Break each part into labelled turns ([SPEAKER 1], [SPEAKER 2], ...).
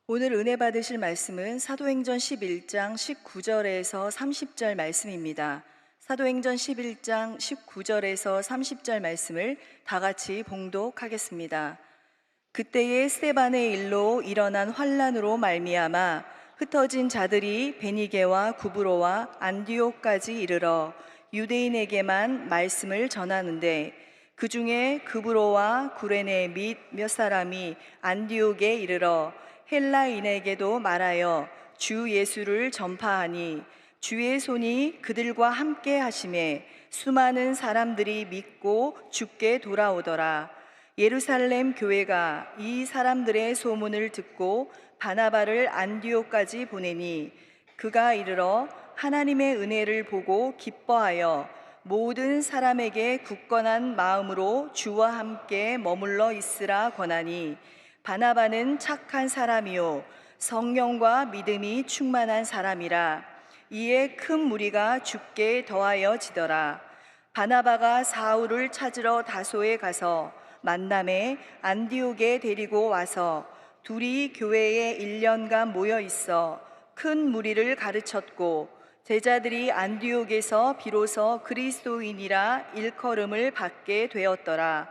[SPEAKER 1] 오늘 은혜 받으실 말씀은 사도행전 11장 19절에서 30절 말씀입니다. 사도행전 11장 19절에서 30절 말씀을 다 같이 봉독하겠습니다. 그때에 스데반의 일로 일어난 환란으로 말미암아 흩어진 자들이 베니게와 구브로와 안디옥까지 이르러 유대인에게만 말씀을 전하는데, 그 중에 구브로와 구레네 및 몇 사람이 안디옥에 이르러 헬라인에게도 말하여 주 예수를 전파하니, 주의 손이 그들과 함께 하심에 수많은 사람들이 믿고 주께 돌아오더라. 예루살렘 교회가 이 사람들의 소문을 듣고 바나바를 안디옥까지 보내니, 그가 이르러 하나님의 은혜를 보고 기뻐하여 모든 사람에게 굳건한 마음으로 주와 함께 머물러 있으라 권하니, 바나바는 착한 사람이요 성령과 믿음이 충만한 사람이라. 이에 큰 무리가 주께 더하여지더라. 바나바가 사울을 찾으러 다소에 가서 만남에 안디옥에 데리고 와서 둘이 교회에 1년간 모여 있어 큰 무리를 가르쳤고, 제자들이 안디옥에서 비로소 그리스도인이라 일컬음을 받게 되었더라.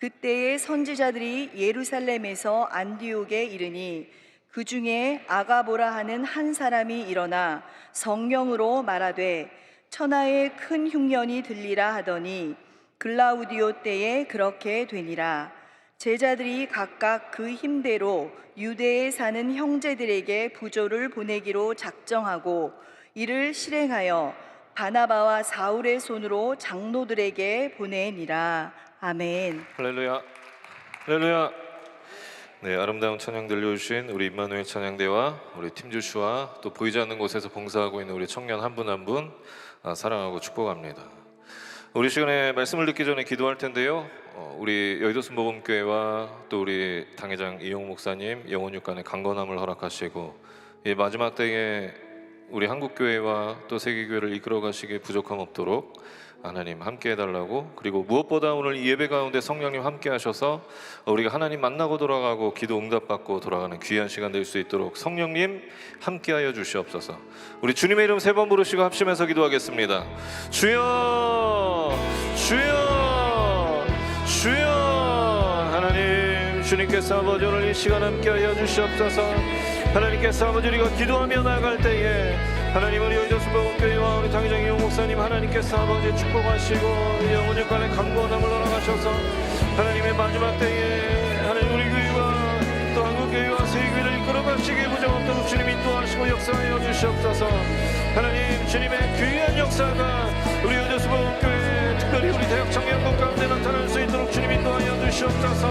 [SPEAKER 1] 그때에 선지자들이 예루살렘에서 안디옥에 이르니, 그 중에 아가보라 하는 한 사람이 일어나 성령으로 말하되 천하에 큰 흉년이 들리라 하더니, 글라우디오 때에 그렇게 되니라. 제자들이 각각 그 힘대로 유대에 사는 형제들에게 부조를 보내기로 작정하고 이를 실행하여 바나바와 사울의 손으로 장로들에게 보내니라. 아멘.
[SPEAKER 2] 할렐루야, 할렐루야. 네, 아름다운 찬양 들려주신 우리 임마누엘 찬양대와 우리 팀주슈와 또 보이지 않는 곳에서 봉사하고 있는 우리 청년 한 분 한 분 사랑하고 축복합니다. 우리 시간에 말씀을 듣기 전에 기도할 텐데요. 우리 여의도 순복음교회와 또 우리 당회장 이용 목사님 영혼 육간의 강건함을 허락하시고, 이 마지막 때에 우리 한국교회와 또 세계교회를 이끌어 가시기에 부족함 없도록 하나님 함께 해달라고, 그리고 무엇보다 오늘 이 예배 가운데 성령님 함께 하셔서 우리가 하나님 만나고 돌아가고 기도 응답받고 돌아가는 귀한 시간 될 수 있도록 성령님 함께 하여 주시옵소서. 우리 주님의 이름 3번 부르시고 합심해서 기도하겠습니다. 주여, 주여, 주여. 하나님, 주님께서 아버지 오늘 이 시간 함께 하여 주시옵소서. 하나님께서 아버지 우리가 기도하며 나아갈 때에 하나님, 우리 여의도 순복음교회와 우리 당회장 이용 목사님 하나님께서 아버지 축복하시고 영혼 육간의 강건함을 허락하셔서 하나님의 마지막 때에 하나님 우리 교회와 또 한국교회와 세계교회를 이끌어가시기에 부정없도록 주님 인도하시고 역사하여 주시옵소서. 하나님, 주님의 귀한 역사가 우리 여의도 순복음교회 특별히 우리 대학 청년국 가운데 나타날 수 있도록 주님 인도하여 주시옵소서.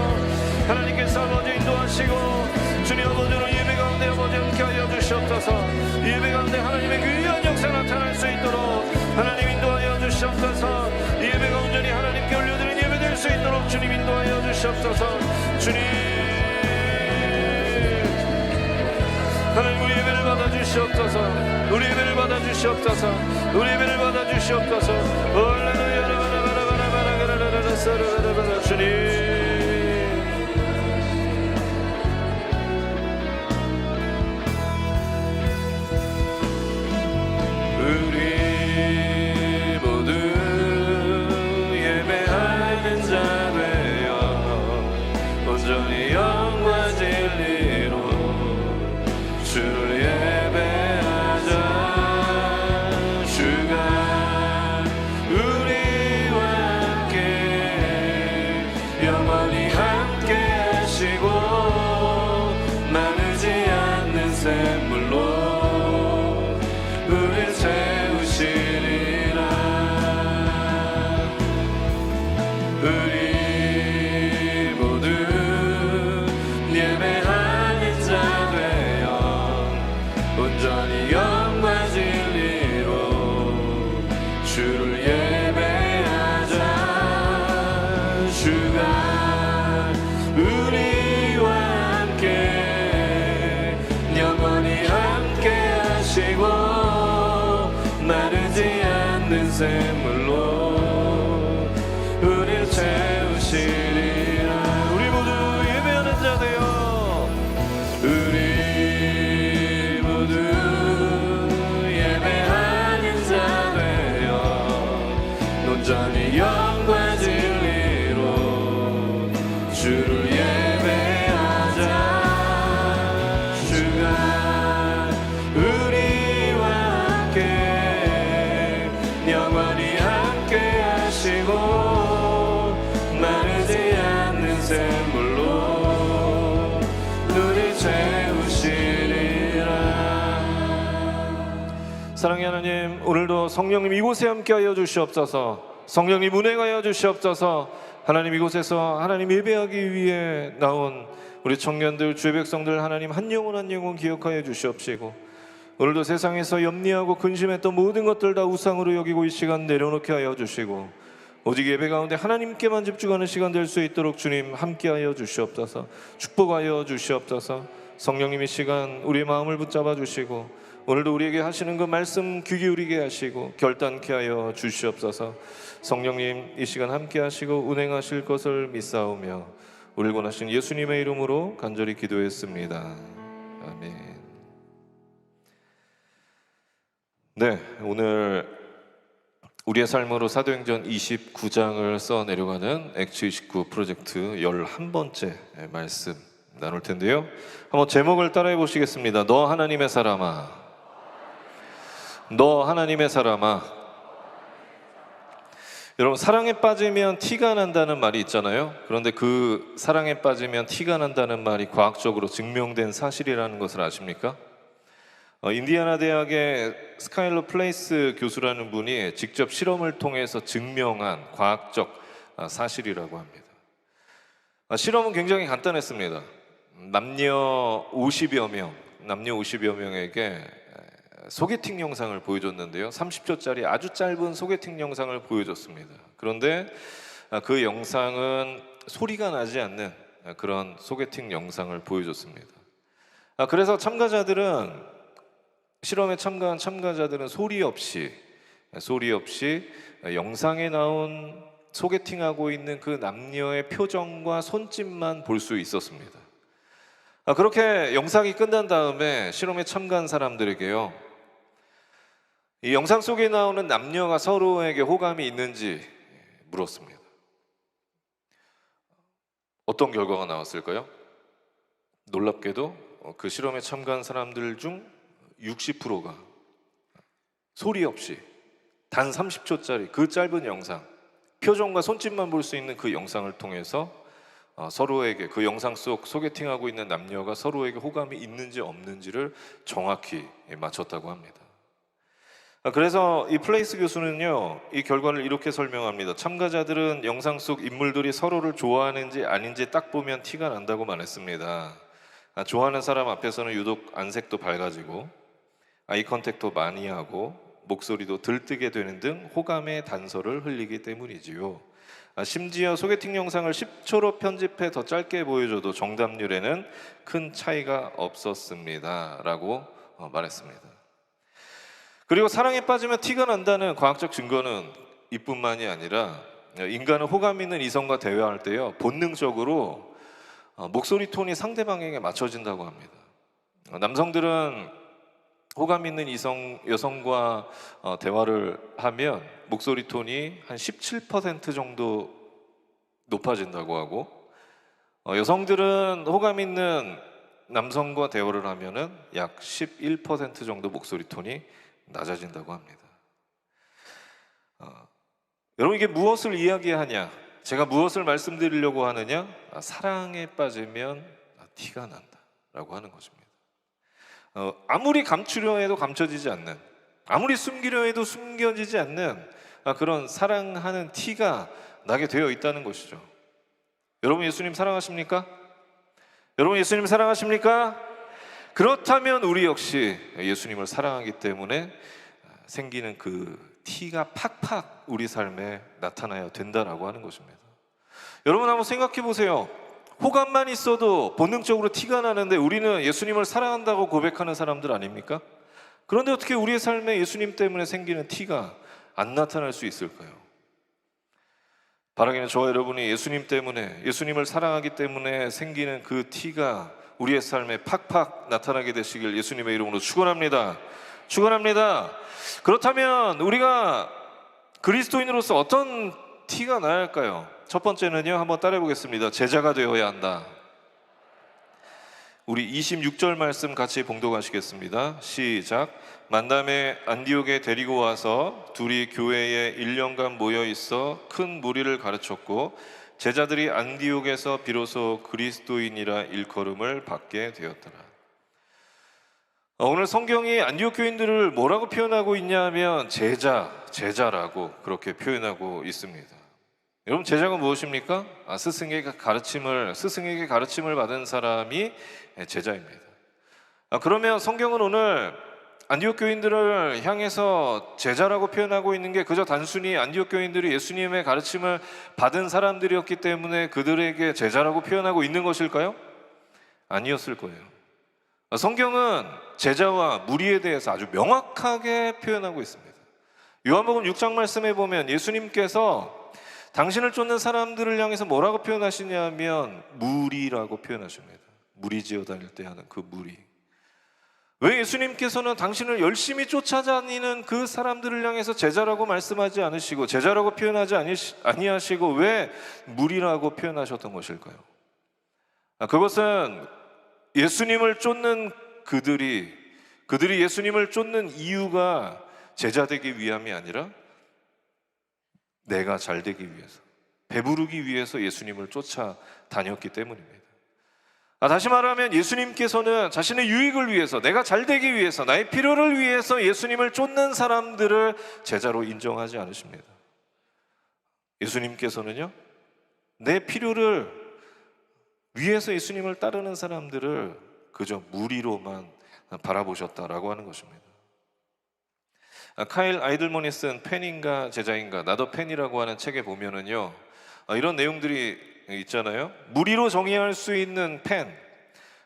[SPEAKER 2] 하나님께서 아버지 인도하시고 주님 아버지로 예배 가운데 아버지 함께 하여 주시옵소서. 예배 가운데 하나님의 귀한 역사 나타날 수 있도록 하나님 인도하여 주시옵소서. 예배가 온전히 하나님께 올려드린 예배 될 수 있도록 주님 인도하여 주시옵소서. 주님, 하나님 우리 예배를 받아주시옵소서. 우리 예배를 받아주시옵소서. 우리 예배를 받아주시옵소서. 주님, 우리 모두 예배하는 자 되어 온전히 영과 진리로 주를 예배하자. 주가 우리와 함께 영원히 함께 하시고 마르지 않는 샘물로 우릴 채우시리라. 우리 모두 예배하는 자 되어 온전히 영과 진리로 주를 예배하자. 주가 우리와 함께 영원히 함께 하시고 마르지 않는 샘물로 우릴 채우시리라. 우리 모두 예배하는 자 되어 우리 너를 채우시리라. 사랑의 하나님, 오늘도 성령님 이곳에 함께하여 주시옵소서. 성령님 운행하여 주시옵소서. 하나님 이곳에서 하나님 예배하기 위해 나온 우리 청년들, 주의 백성들 하나님 한 영혼 한 영혼 기억하여 주시옵시고, 오늘도 세상에서 염려하고 근심했던 모든 것들 다 우상으로 여기고 이 시간 내려놓게 하여 주시고, 오직 예배 가운데 하나님께만 집중하는 시간 될 수 있도록 주님 함께하여 주시옵소서. 축복하여 주시옵소서. 성령님 이 시간 우리의 마음을 붙잡아 주시고, 오늘도 우리에게 하시는 그 말씀 귀 기울이게 하시고 결단케 하여 주시옵소서. 성령님 이 시간 함께 하시고 운행하실 것을 믿사오며 우리를 원하신 예수님의 이름으로 간절히 기도했습니다. 아멘. 네, 오늘 우리의 삶으로 사도행전 29장을 써내려가는 액츠 29 프로젝트 11번째 말씀 나눌 텐데요. 한번 제목을 따라해 보시겠습니다. 너 하나님의 사람아, 너 하나님의 사람아. 여러분, 사랑에 빠지면 티가 난다는 말이 있잖아요. 그런데 그 사랑에 빠지면 티가 난다는 말이 과학적으로 증명된 사실이라는 것을 아십니까? 인디애나 대학의 스카일러 플레이스 교수라는 분이 직접 실험을 통해서 증명한 과학적 사실이라고 합니다. 실험은 굉장히 간단했습니다. 남녀 50여 명에게 소개팅 영상을 보여줬는데요. 30초짜리 아주 짧은 소개팅 영상을 보여줬습니다. 그런데 그 영상은 소리가 나지 않는 그런 소개팅 영상을 보여줬습니다. 그래서 실험에 참가한 참가자들은 소리 없이 영상에 나온 소개팅하고 있는 그 남녀의 표정과 손짓만 볼 수 있었습니다. 그렇게 영상이 끝난 다음에 실험에 참가한 사람들에게요, 이 영상 속에 나오는 남녀가 서로에게 호감이 있는지 물었습니다. 어떤 결과가 나왔을까요? 놀랍게도 그 실험에 참가한 사람들 중 60%가 소리 없이 단 30초짜리 그 짧은 영상, 표정과 손짓만 볼 수 있는 그 영상을 통해서 서로에게, 그 영상 속 소개팅하고 있는 남녀가 서로에게 호감이 있는지 없는지를 정확히 맞췄다고 합니다. 그래서 이 플레이스 교수는요, 이 결과를 이렇게 설명합니다. 참가자들은 영상 속 인물들이 서로를 좋아하는지 아닌지 딱 보면 티가 난다고 말했습니다. 좋아하는 사람 앞에서는 유독 안색도 밝아지고 아이 컨택도 많이 하고 목소리도 들뜨게 되는 등 호감의 단서를 흘리기 때문이지요. 심지어 소개팅 영상을 10초로 편집해 더 짧게 보여줘도 정답률에는 큰 차이가 없었습니다 라고 말했습니다. 그리고 사랑에 빠지면 티가 난다는 과학적 증거는 이뿐만이 아니라, 인간은 호감 있는 이성과 대화할 때요, 본능적으로 목소리 톤이 상대방에게 맞춰진다고 합니다. 남성들은 호감 있는 여성과 대화를 하면 목소리 톤이 한 17% 정도 높아진다고 하고, 여성들은 호감 있는 남성과 대화를 하면은 약 11% 정도 목소리 톤이 낮아진다고 합니다. 여러분, 이게 무엇을 이야기하냐? 제가 무엇을 말씀드리려고 하느냐? 사랑에 빠지면 티가 난다라고 하는 것입니다. 아무리 감추려 해도 감춰지지 않는, 아무리 숨기려 해도 숨겨지지 않는 그런 사랑하는 티가 나게 되어 있다는 것이죠. 여러분, 예수님 사랑하십니까? 여러분, 예수님 사랑하십니까? 그렇다면 우리 역시 예수님을 사랑하기 때문에 생기는 그 티가 팍팍 우리 삶에 나타나야 된다라고 하는 것입니다. 여러분, 한번 생각해 보세요. 호감만 있어도 본능적으로 티가 나는데 우리는 예수님을 사랑한다고 고백하는 사람들 아닙니까? 그런데 어떻게 우리의 삶에 예수님 때문에 생기는 티가 안 나타날 수 있을까요? 바라기는 저와 여러분이 예수님 때문에, 예수님을 사랑하기 때문에 생기는 그 티가 우리의 삶에 팍팍 나타나게 되시길 예수님의 이름으로 축원합니다. 축원합니다. 그렇다면 우리가 그리스도인으로서 어떤 티가 나야 할까요? 첫 번째는요, 한번 따라해 보겠습니다. 제자가 되어야 한다. 우리 26절 말씀 같이 봉독하시겠습니다. 시작. 만담에 안디옥에 데리고 와서 둘이 교회에 1년간 모여 있어 큰 무리를 가르쳤고 제자들이 안디옥에서 비로소 그리스도인이라 일컬음을 받게 되었더라. 오늘 성경이 안디옥 교인들을 뭐라고 표현하고 있냐면 제자라고 그렇게 표현하고 있습니다. 여러분, 제자가 무엇입니까? 스승에게 가르침을 받은 사람이 제자입니다. 그러면 성경은 오늘 안디옥 교인들을 향해서 제자라고 표현하고 있는 게 그저 단순히 안디옥 교인들이 예수님의 가르침을 받은 사람들이었기 때문에 그들에게 제자라고 표현하고 있는 것일까요? 아니었을 거예요. 성경은 제자와 무리에 대해서 아주 명확하게 표현하고 있습니다. 요한복음 6장 말씀에 보면 예수님께서 당신을 쫓는 사람들을 향해서 뭐라고 표현하시냐면 무리라고 표현하십니다. 무리지어 다닐 때 하는 그 무리. 왜 예수님께서는 당신을 열심히 쫓아다니는 그 사람들을 향해서 제자라고 말씀하지 않으시고 제자라고 표현하지 아니하시고 왜 무리라고 표현하셨던 것일까요? 그것은 예수님을 쫓는 그들이 예수님을 쫓는 이유가 제자 되기 위함이 아니라 내가 잘 되기 위해서, 배부르기 위해서 예수님을 쫓아다녔기 때문입니다. 다시 말하면 예수님께서는 자신의 유익을 위해서, 내가 잘 되기 위해서, 나의 필요를 위해서 예수님을 쫓는 사람들을 제자로 인정하지 않으십니다. 예수님께서는요, 내 필요를 위해서 예수님을 따르는 사람들을 그저 무리로만 바라보셨다라고 하는 것입니다. 카일 아이들먼이 쓴 팬인가 제자인가, 나도 팬이라고 하는 책에 보면은요, 이런 내용들이 있잖아요. 무리로 정의할 수 있는 팬,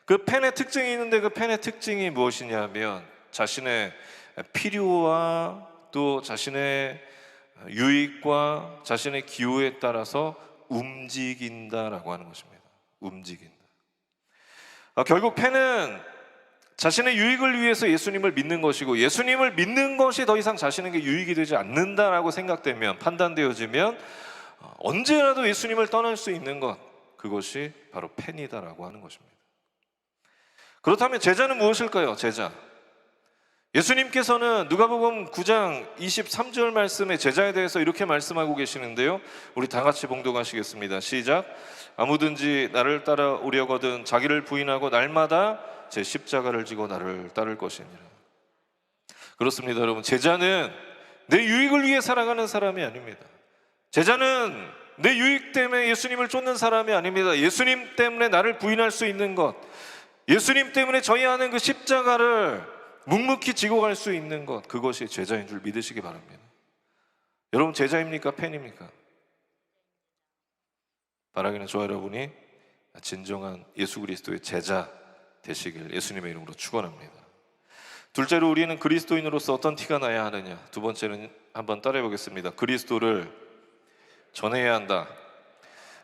[SPEAKER 2] 그 팬의 특징이 있는데 그 팬의 특징이 무엇이냐면 자신의 필요와 또 자신의 유익과 자신의 기호에 따라서 움직인다라고 하는 것입니다. 움직인다. 결국 팬은 자신의 유익을 위해서 예수님을 믿는 것이고, 예수님을 믿는 것이 더 이상 자신에게 유익이 되지 않는다라고 생각되면, 판단되어지면 언제라도 예수님을 떠날 수 있는 것, 그것이 바로 팬이다라고 하는 것입니다. 그렇다면 제자는 무엇일까요? 제자. 예수님께서는 누가복음 9장 23절 말씀에 제자에 대해서 이렇게 말씀하고 계시는데요, 우리 다 같이 봉독하시겠습니다. 시작. 아무든지 나를 따라오려거든 자기를 부인하고 날마다 제 십자가를 지고 나를 따를 것이니라. 그렇습니다, 여러분. 제자는 내 유익을 위해 살아가는 사람이 아닙니다. 제자는 내 유익 때문에 예수님을 쫓는 사람이 아닙니다. 예수님 때문에 나를 부인할 수 있는 것, 예수님 때문에 져야 하는 그 십자가를 묵묵히 지고 갈 수 있는 것, 그것이 제자인 줄 믿으시기 바랍니다. 여러분, 제자입니까? 팬입니까? 바라기는 저와 여러분이 진정한 예수 그리스도의 제자 되시길 예수님의 이름으로 축원합니다. 둘째로, 우리는 그리스도인으로서 어떤 티가 나야 하느냐. 두 번째는 한번 따라해 보겠습니다. 그리스도를 전해야 한다.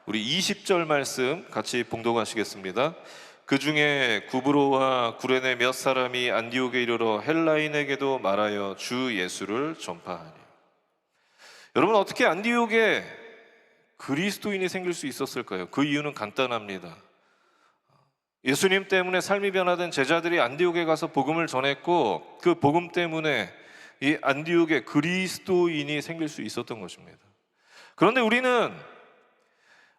[SPEAKER 2] 우리 20절 말씀 같이 봉독하시겠습니다. 그 중에 구브로와 구레네 몇 사람이 안디옥에 이르러 헬라인에게도 말하여 주 예수를 전파하니. 여러분, 어떻게 안디옥에 그리스도인이 생길 수 있었을까요? 그 이유는 간단합니다. 예수님 때문에 삶이 변화된 제자들이 안디옥에 가서 복음을 전했고, 그 복음 때문에 이 안디옥에 그리스도인이 생길 수 있었던 것입니다. 그런데 우리는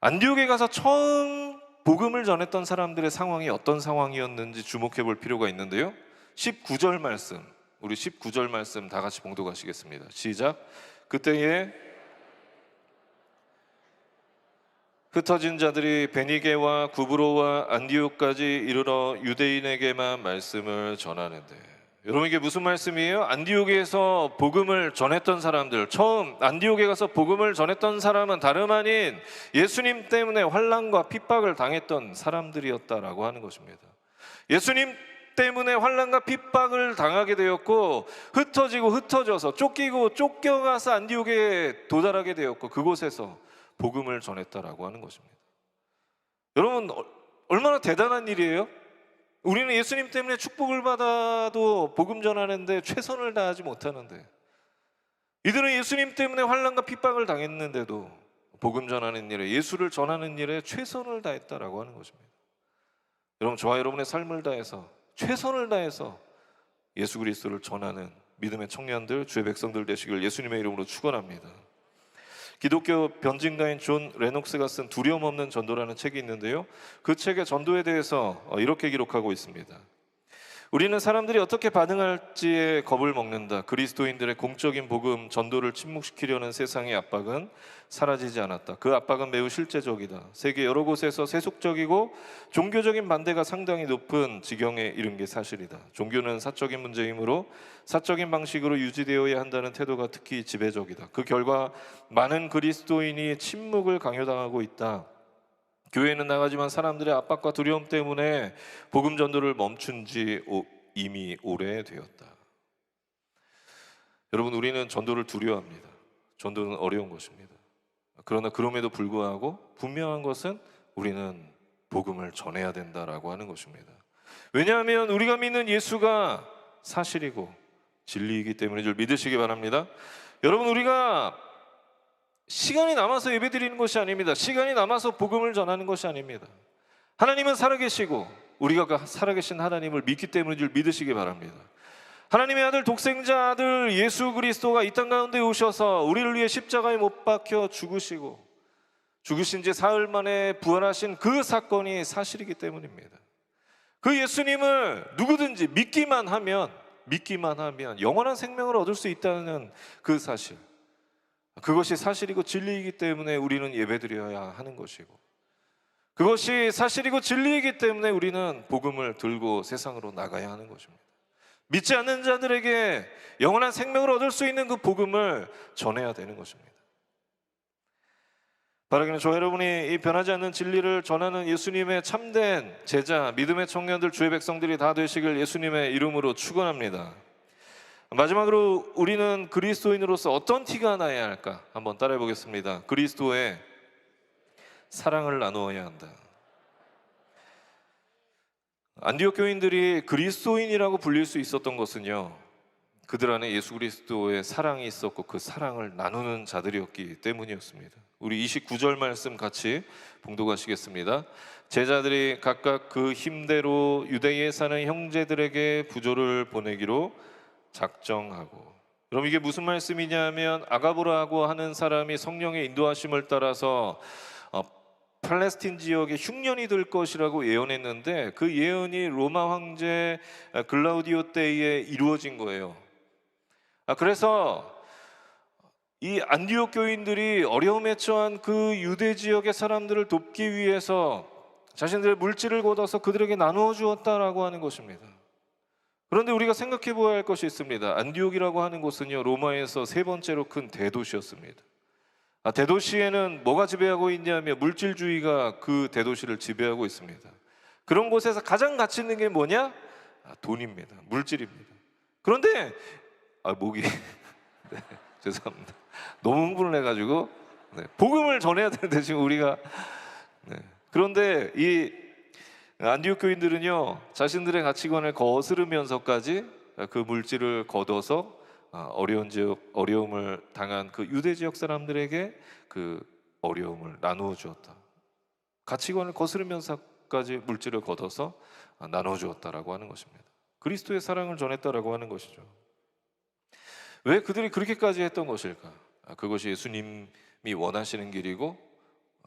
[SPEAKER 2] 안디옥에 가서 처음 복음을 전했던 사람들의 상황이 어떤 상황이었는지 주목해 볼 필요가 있는데요, 19절 말씀, 우리 19절 말씀 다 같이 봉독하시겠습니다. 시작. 그때에 흩어진 자들이 베니게와 구브로와 안디옥까지 이르러 유대인에게만 말씀을 전하는데. 여러분, 이게 무슨 말씀이에요? 안디옥에서 복음을 전했던 사람들, 처음 안디옥에 가서 복음을 전했던 사람은 다름 아닌 예수님 때문에 환난과 핍박을 당했던 사람들이었다라고 하는 것입니다. 예수님 때문에 환난과 핍박을 당하게 되었고, 흩어져서 쫓기고 쫓겨가서 안디옥에 도달하게 되었고, 그곳에서 복음을 전했다라고 하는 것입니다. 여러분, 얼마나 대단한 일이에요? 우리는 예수님 때문에 축복을 받아도 복음 전하는데 최선을 다하지 못하는데, 이들은 예수님 때문에 환난과 핍박을 당했는데도 복음 전하는 일에, 예수를 전하는 일에 최선을 다했다라고 하는 것입니다. 여러분, 저와 여러분의 삶을 다해서, 최선을 다해서 예수 그리스도를 전하는 믿음의 청년들, 주의 백성들 되시길 예수님의 이름으로 축원합니다. 기독교 변증가인 존 레녹스가 쓴 두려움 없는 전도라는 책이 있는데요. 그 책의 전도에 대해서 이렇게 기록하고 있습니다. 우리는 사람들이 어떻게 반응할지에 겁을 먹는다. 그리스도인들의 공적인 복음 전도를 침묵시키려는 세상의 압박은 사라지지 않았다. 그 압박은 매우 실제적이다. 세계 여러 곳에서 세속적이고 종교적인 반대가 상당히 높은 지경에 이른 게 사실이다. 종교는 사적인 문제이므로 사적인 방식으로 유지되어야 한다는 태도가 특히 지배적이다. 그 결과 많은 그리스도인이 침묵을 강요당하고 있다. 교회는 나가지만 사람들의 압박과 두려움 때문에 복음 전도를 멈춘 지 이미 오래되었다. 여러분, 우리는 전도를 두려워합니다. 전도는 어려운 것입니다. 그러나 그럼에도 불구하고 분명한 것은 우리는 복음을 전해야 된다라고 하는 것입니다. 왜냐하면 우리가 믿는 예수가 사실이고 진리이기 때문에 줄 믿으시기 바랍니다. 여러분, 우리가 시간이 남아서 예배드리는 것이 아닙니다. 시간이 남아서 복음을 전하는 것이 아닙니다. 하나님은 살아계시고 우리가 그 살아계신 하나님을 믿기 때문인 줄 믿으시기 바랍니다. 하나님의 아들 독생자 아들 예수 그리스도가 이 땅 가운데 오셔서 우리를 위해 십자가에 못 박혀 죽으시고 죽으신 지 사흘 만에 부활하신 그 사건이 사실이기 때문입니다. 그 예수님을 누구든지 믿기만 하면 영원한 생명을 얻을 수 있다는 그 사실, 그것이 사실이고 진리이기 때문에 우리는 예배드려야 하는 것이고, 그것이 사실이고 진리이기 때문에 우리는 복음을 들고 세상으로 나가야 하는 것입니다. 믿지 않는 자들에게 영원한 생명을 얻을 수 있는 그 복음을 전해야 되는 것입니다. 바라기는 저 여러분이 이 변하지 않는 진리를 전하는 예수님의 참된 제자, 믿음의 청년들, 주의 백성들이 다 되시길 예수님의 이름으로 축원합니다. 마지막으로 우리는 그리스도인으로서 어떤 티가 나야 할까? 한번 따라해 보겠습니다. 그리스도의 사랑을 나누어야 한다. 안디옥 교인들이 그리스도인이라고 불릴 수 있었던 것은요, 그들 안에 예수 그리스도의 사랑이 있었고 그 사랑을 나누는 자들이었기 때문이었습니다. 우리 29절 말씀 같이 봉독하시겠습니다. 제자들이 각각 그 힘대로 유대에 사는 형제들에게 부조를 보내기로 작정하고. 그럼 이게 무슨 말씀이냐면, 아가보라고 하는 사람이 성령의 인도하심을 따라서 팔레스틴 지역의 흉년이 될 것이라고 예언했는데, 그 예언이 로마 황제 글라우디오 때에 이루어진 거예요. 그래서 이 안디옥 교인들이 어려움에 처한 그 유대 지역의 사람들을 돕기 위해서 자신들의 물질을 걷어서 그들에게 나누어 주었다라고 하는 것입니다. 그런데 우리가 생각해 보아야 할 것이 있습니다. 안디옥이라고 하는 곳은요, 로마에서 세 번째로 큰 대도시였습니다. 대도시에는 뭐가 지배하고 있냐면 물질주의가 그 대도시를 지배하고 있습니다. 그런 곳에서 가장 가치 있는 게 뭐냐? 돈입니다. 물질입니다. 그런데 목이 네, 죄송합니다. 너무 흥분을 해가지고 복음을 전해야 되는데 지금 우리가 그런데 이 안디옥 교인들은요, 자신들의 가치관을 거스르면서까지 그 물질을 거둬서 어려움을 당한 그 유대 지역 사람들에게 그 어려움을 나누어 주었다. 가치관을 거스르면서까지 물질을 걷어서 나누어 주었다라고 하는 것입니다. 그리스도의 사랑을 전했다라고 하는 것이죠. 왜 그들이 그렇게까지 했던 것일까? 그것이 예수님이 원하시는 길이고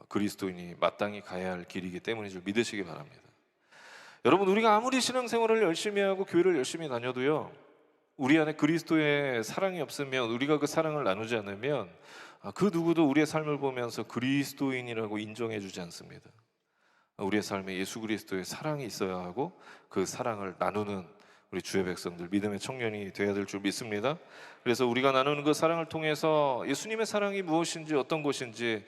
[SPEAKER 2] 그리스도인이 마땅히 가야 할 길이기 때문인 줄 믿으시기 바랍니다. 여러분, 우리가 아무리 신앙생활을 열심히 하고 교회를 열심히 다녀도요, 우리 안에 그리스도의 사랑이 없으면, 우리가 그 사랑을 나누지 않으면 그 누구도 우리의 삶을 보면서 그리스도인이라고 인정해 주지 않습니다. 우리의 삶에 예수 그리스도의 사랑이 있어야 하고 그 사랑을 나누는 우리 주의 백성들, 믿음의 청년이 되어야 될 줄 믿습니다. 그래서 우리가 나누는 그 사랑을 통해서 예수님의 사랑이 무엇인지, 어떤 것인지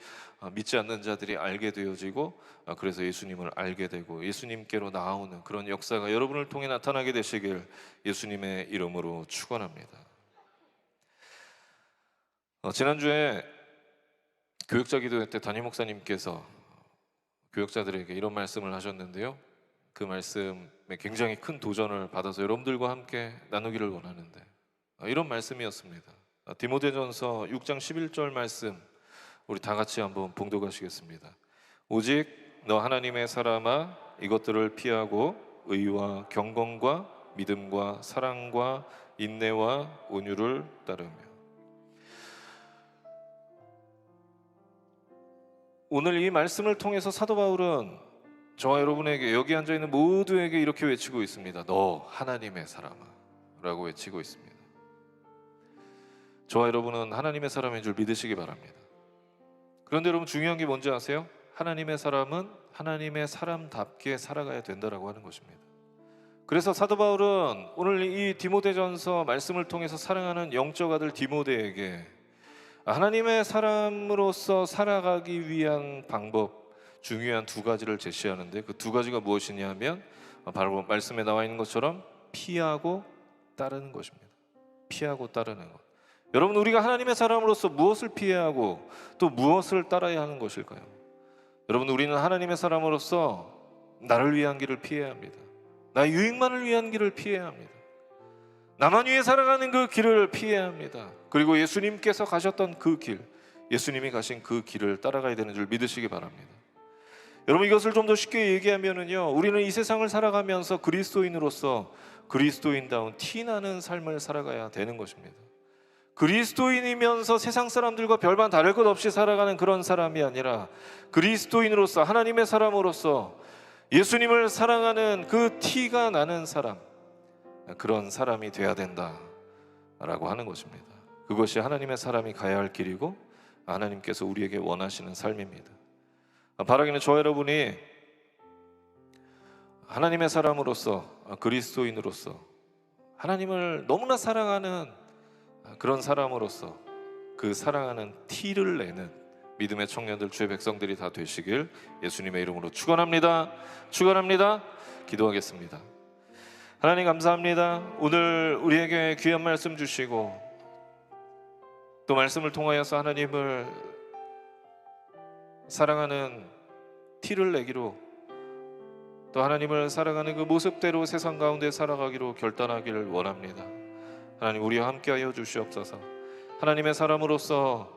[SPEAKER 2] 믿지 않는 자들이 알게 되어지고, 그래서 예수님을 알게 되고 예수님께로 나아오는 그런 역사가 여러분을 통해 나타나게 되시길 예수님의 이름으로 축원합니다. 지난주에 교역자 기도회 때 담임 목사님께서 교역자들에게 이런 말씀을 하셨는데요, 그 말씀에 굉장히 큰 도전을 받아서 여러분들과 함께 나누기를 원하는데, 이런 말씀이었습니다. 디모데전서 6장 11절 말씀 우리 다 같이 한번 봉독하시겠습니다. 오직 너 하나님의 사람아, 이것들을 피하고 의와 경건과 믿음과 사랑과 인내와 온유를 따르며. 오늘 이 말씀을 통해서 사도 바울은 저와 여러분에게, 여기 앉아있는 모두에게 이렇게 외치고 있습니다. 너 하나님의 사람아 라고 외치고 있습니다. 저와 여러분은 하나님의 사람인 줄 믿으시기 바랍니다. 그런데 여러분, 중요한 게 뭔지 아세요? 하나님의 사람은 하나님의 사람답게 살아가야 된다라고 하는 것입니다. 그래서 사도 바울은 오늘 이 디모데전서 말씀을 통해서 사랑하는 영적 아들 디모데에게 하나님의 사람으로서 살아가기 위한 방법, 중요한 두 가지를 제시하는데, 그 두 가지가 무엇이냐 하면 바로 말씀에 나와 있는 것처럼 피하고 따르는 것입니다. 피하고 따르는 것. 여러분, 우리가 하나님의 사람으로서 무엇을 피해야 하고 또 무엇을 따라야 하는 것일까요? 여러분, 우리는 하나님의 사람으로서 나를 위한 길을 피해야 합니다. 나의 유익만을 위한 길을 피해야 합니다. 나만 위해 살아가는 그 길을 피해야 합니다. 그리고 예수님께서 가셨던 그 길, 예수님이 가신 그 길을 따라가야 되는 줄 믿으시기 바랍니다. 여러분, 이것을 좀 더 쉽게 얘기하면요, 우리는 이 세상을 살아가면서 그리스도인으로서 그리스도인다운 티나는 삶을 살아가야 되는 것입니다. 그리스도인이면서 세상 사람들과 별반 다를 것 없이 살아가는 그런 사람이 아니라 그리스도인으로서, 하나님의 사람으로서 예수님을 사랑하는 그 티가 나는 사람, 그런 사람이 돼야 된다라고 하는 것입니다. 그것이 하나님의 사람이 가야 할 길이고 하나님께서 우리에게 원하시는 삶입니다. 바라기는 저 여러분이 하나님의 사람으로서, 그리스도인으로서 하나님을 너무나 사랑하는 그런 사람으로서 그 사랑하는 티를 내는 믿음의 청년들, 주의 백성들이 다 되시길 예수님의 이름으로 축원합니다. 축원합니다. 기도하겠습니다. 하나님, 감사합니다. 오늘 우리에게 귀한 말씀 주시고 또 말씀을 통하여서 하나님을 사랑하는 티를 내기로, 또 하나님을 사랑하는 그 모습대로 세상 가운데 살아가기로 결단하기를 원합니다. 하나님, 우리와 함께하여 주시옵소서. 하나님의 사람으로서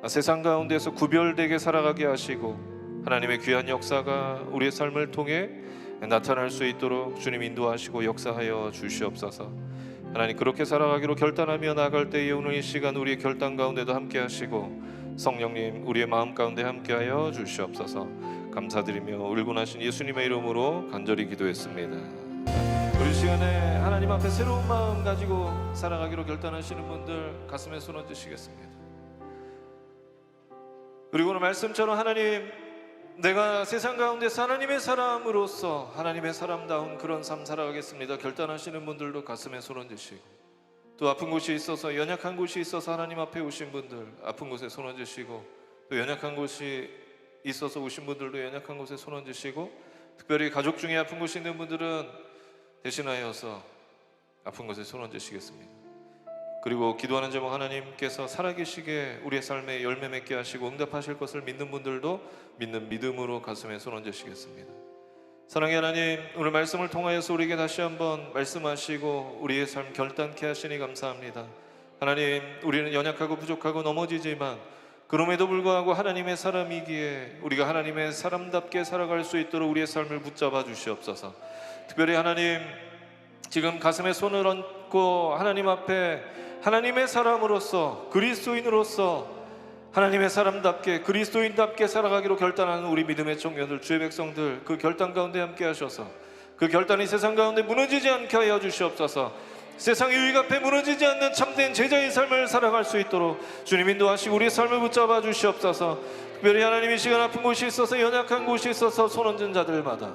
[SPEAKER 2] 세상 가운데서 구별되게 살아가게 하시고 하나님의 귀한 역사가 우리의 삶을 통해 나타날 수 있도록 주님 인도하시고 역사하여 주시옵소서. 하나님, 그렇게 살아가기로 결단하며 나아갈 때에 오늘 이 시간 우리의 결단 가운데도 함께 하시고 성령님, 우리의 마음 가운데 함께하여 주시옵소서. 감사드리며 울고 나신 예수님의 이름으로 간절히 기도했습니다. 우리 시간에 하나님 앞에 새로운 마음 가지고 살아가기로 결단하시는 분들 가슴에 손 얹으시겠습니다. 그리고 오늘 말씀처럼 하나님, 내가 세상 가운데서 하나님의 사람으로서 하나님의 사람다운 그런 삶 살아가겠습니다 결단하시는 분들도 가슴에 손 얹으시고, 또 아픈 곳이 있어서, 연약한 곳이 있어서 하나님 앞에 오신 분들 아픈 곳에 손 얹으시고, 또 연약한 곳이 있어서 오신 분들도 연약한 곳에 손 얹으시고, 특별히 가족 중에 아픈 곳이 있는 분들은 대신하여서 아픈 곳에 손 얹으시겠습니다. 그리고 기도하는 제목, 하나님께서 살아계시게 우리의 삶에 열매 맺게 하시고 응답하실 것을 믿는 분들도 믿는 믿음으로 가슴에 손 얹으시겠습니다. 사랑의 하나님, 오늘 말씀을 통하여서 우리에게 다시 한번 말씀하시고 우리의 삶 결단케 하시니 감사합니다. 하나님, 우리는 연약하고 부족하고 넘어지지만 그럼에도 불구하고 하나님의 사람이기에 우리가 하나님의 사람답게 살아갈 수 있도록 우리의 삶을 붙잡아 주시옵소서. 특별히 하나님, 지금 가슴에 손을 얹고 하나님 앞에 하나님의 사람으로서, 그리스도인으로서 하나님의 사람답게, 그리스도인답게 살아가기로 결단하는 우리 믿음의 청년들, 주의 백성들, 그 결단 가운데 함께 하셔서 그 결단이 세상 가운데 무너지지 않게 하여 주시옵소서. 세상의 유익 앞에 무너지지 않는 참된 제자의 삶을 살아갈 수 있도록 주님 인도하시고 우리의 삶을 붙잡아 주시옵소서. 특별히 하나님, 이 시간 아픈 곳이 있어서, 연약한 곳이 있어서 손 얹은 자들마다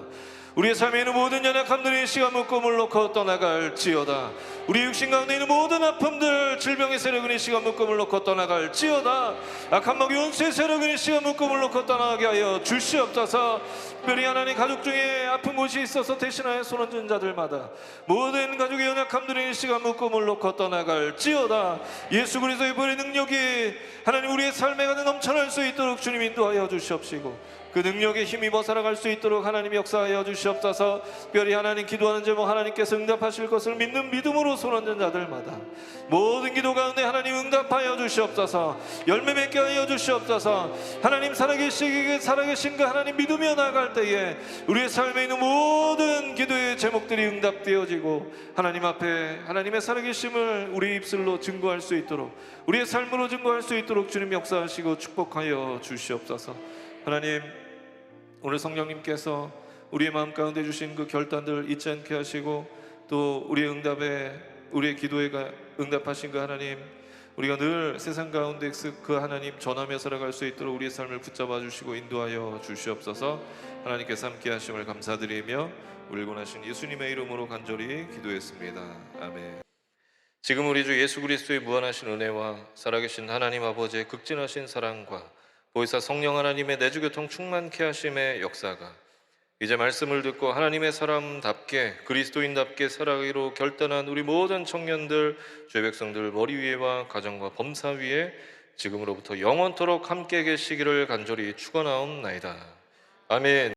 [SPEAKER 2] 우리의 삶에 있는 모든 연약함들이 이 시간 묶음을 놓고 떠나갈지어다. 우리 육신 가운데 있는 모든 아픔들, 질병의 세력은 이 시간 묶음을 놓고 떠나갈지어다. 악한 마귀 원수의 세력은 이 시간 묶음을 놓고 떠나게 하여 주시옵소서. 특별히 하나님, 가족 중에 아픈 곳이 있어서 대신하여 손 얹은 자들마다 모든 가족의 연약함들이 이 시간 묶음을 놓고 떠나갈지어다. 예수 그리스도의 보혈의 능력이 하나님 우리의 삶에 가득 넘쳐날 수 있도록 주님 인도하여 주시옵시고, 그 능력에 힘입어 살아갈 수 있도록 하나님 역사하여 주시옵소서. 특별히 하나님, 기도하는 제목, 하나님께서 응답하실 것을 믿는 믿음으로 손 얹은 자들마다 모든 기도 가운데 하나님 응답하여 주시옵소서. 열매 맺게 하여 주시옵소서. 하나님, 살아계신 그 하나님 믿으며 나아갈 때에 우리의 삶에 있는 모든 기도의 제목들이 응답되어지고 하나님 앞에 하나님의 살아계심을 우리 입술로 증거할 수 있도록, 우리의 삶으로 증거할 수 있도록 주님 역사하시고 축복하여 주시옵소서. 하나님, 오늘 성령님께서 우리의 마음 가운데 주신 그 결단들 잊지 않게 하시고 또 우리의 우리의 기도에 응답하신 그 하나님, 우리가 늘 세상 가운데 그 하나님 전하며 살아갈 수 있도록 우리의 삶을 붙잡아 주시고 인도하여 주시옵소서. 하나님께서 함께 하심을 감사드리며 우리를 구원하신 예수님의 이름으로 간절히 기도했습니다. 아멘. 지금 우리 주 예수 그리스도의 무한하신 은혜와 살아계신 하나님 아버지의 극진하신 사랑과 보혜사 성령 하나님의 내주교통 충만케 하심의 역사가 이제 말씀을 듣고 하나님의 사람답게 그리스도인답게 살아가기로 결단한 우리 모든 청년들, 주의 백성들 머리 위에와 가정과 범사 위에 지금으로부터 영원토록 함께 계시기를 간절히 축원하옵나이다. 아멘.